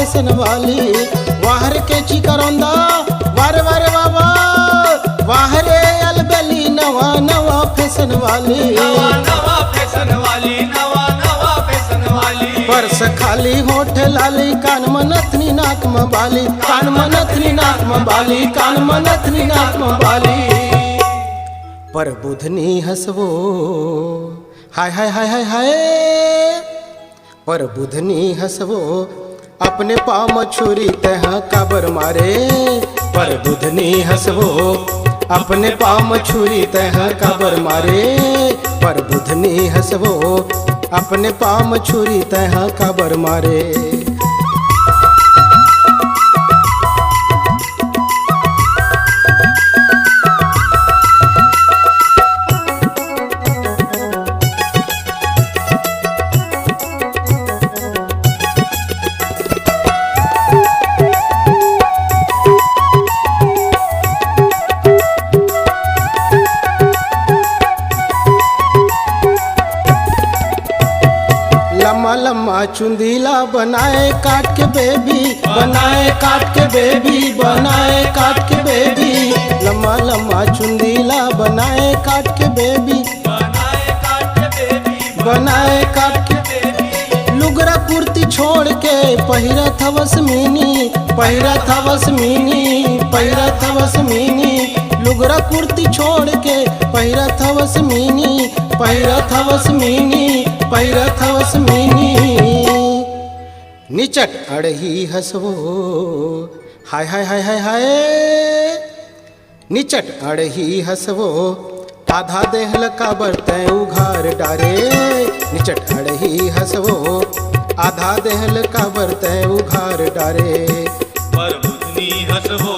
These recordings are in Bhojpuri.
फैशन वाली। वाहर के चिकरौंदा वारे वारे बाबा, वाहरे अलबेली नवा नवा फैशन वाली। नवा नवा फैशन वाली, नवा नवा फैशन वाली। पर्स खाली होठ लाली, कान मनथनी नाक में बाली, कान मनथनी नाक में बाली, कान मनथनी नाक में बाली। पर बुधनी हंसवो हाय हाय हाय हाय हाय, पर बुधनी हंसवो अपने पाँव में छुरी तह काबर मारे। पर बुधनी हंसवो अपने पाँव में छुरी तह काबर मारे। पर बुधनी हंसवो अपने पाँव में छुरी तह काबर मारे। लम्मा लम्मा चुंदीला बनाए काट के बेबी, बनाए काट के बेबी, बनाए काट के बेबी। लम्मा लम्मा चुंदीला बनाए काट के बेबी, बनाए काट के बेबी, बनाए काट के बेबी। लुगरा कुर्ती छोड़ के पहिरत हवस मीनी, पहिरत हवस मीनी, पहिरत हवस मीनी। लुगरा कुर्ती छोड़ के पहिरत हवस मीनी, पहिरत हवस मीनी, पहिरत हवस मीनी। निचट अड़ही हंसवो हाय हाय हाय हाय हाय, निचट अड़ही हंसवो आधा देहल का बरतै उघार डारे। निचट अड़ही हंसवो आधा देहल का बरतै उघार डारे। पर बुधनी हंसवो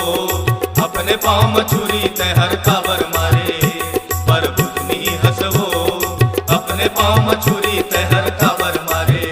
अपने पाँव में छुरी तहर काबर मारे। पर बुधनी हंसवो अपने पाँव में छुरी तहर काबर मारे।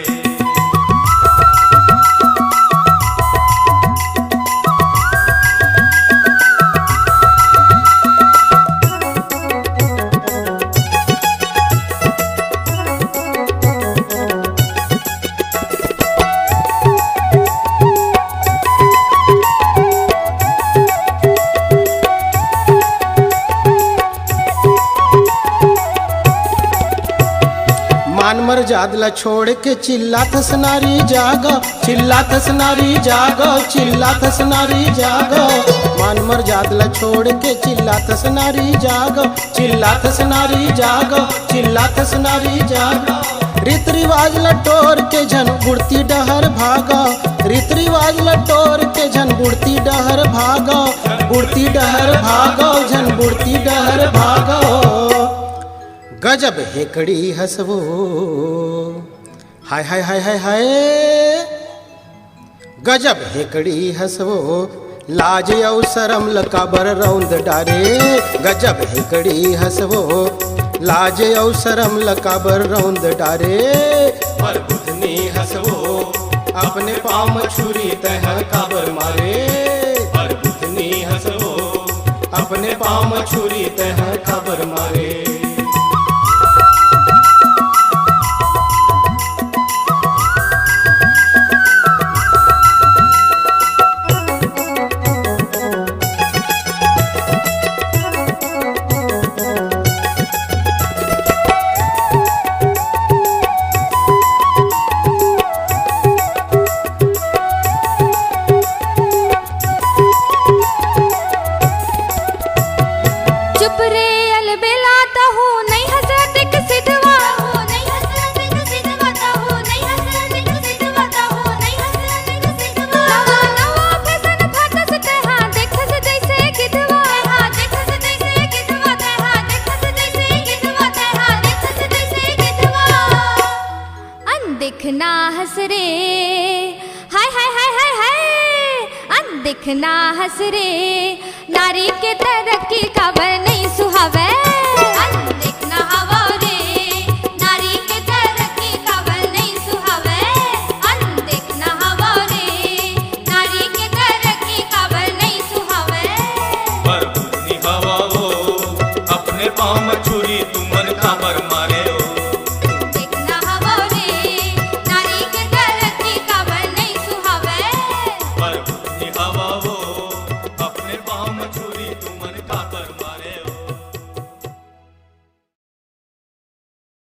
मान मर्यादला छोड़ के चिल्ला थस नारी जागो, चिल्ला थस नारी जागो, चिल्ला थस नारी जागो। मान मर्यादला छोड़ के चिल्ला थस नारी जागो, चिल्ला थस नारी जागो, चिल्ला थस नारी जागो। रीत रिवाज लटोर के झन बुढ़ती डहर भागो, रीत रिवाज लटोर के झन बुढ़ती डहर भागो, बुढ़ती डहर भागो, झन बुढ़ती डहर भागो। गजब हेकड़ी हंसवो हाय हाय हाय हाय हाय, गजब हेकड़ी हंसवो लाज औ शरम लकाबर रौंद डारे। गजब हेकड़ी हंसवो लाज औ शरम लकाबर रौंद डारे। पर बुधनी हंसवो अपने पाँव में छुरी तह काबर मारे। पर बुधनी हंसवो अपने पाँव में छुरी तह काबर मारे। चुप रे अलबेला तहु नहीं हसरत के सिधवा हो, नहीं हसरत के सिधवा तहु, नहीं हसरत के सिधवा तहु, नहीं हसरत के सिधवा। नवा नवा फैशन फाटस तहा देखस जैसे गिधवा, हा देखस जैसे गिधवा तहा, देखस जैसे गिधवा तहा, देखस जैसे गिधवा। अनदेखना हंस रे हाय हाय हाय हाय हाय, अनदेखना हंस रे नारी के तरक्की खबर नहीं सुहावे।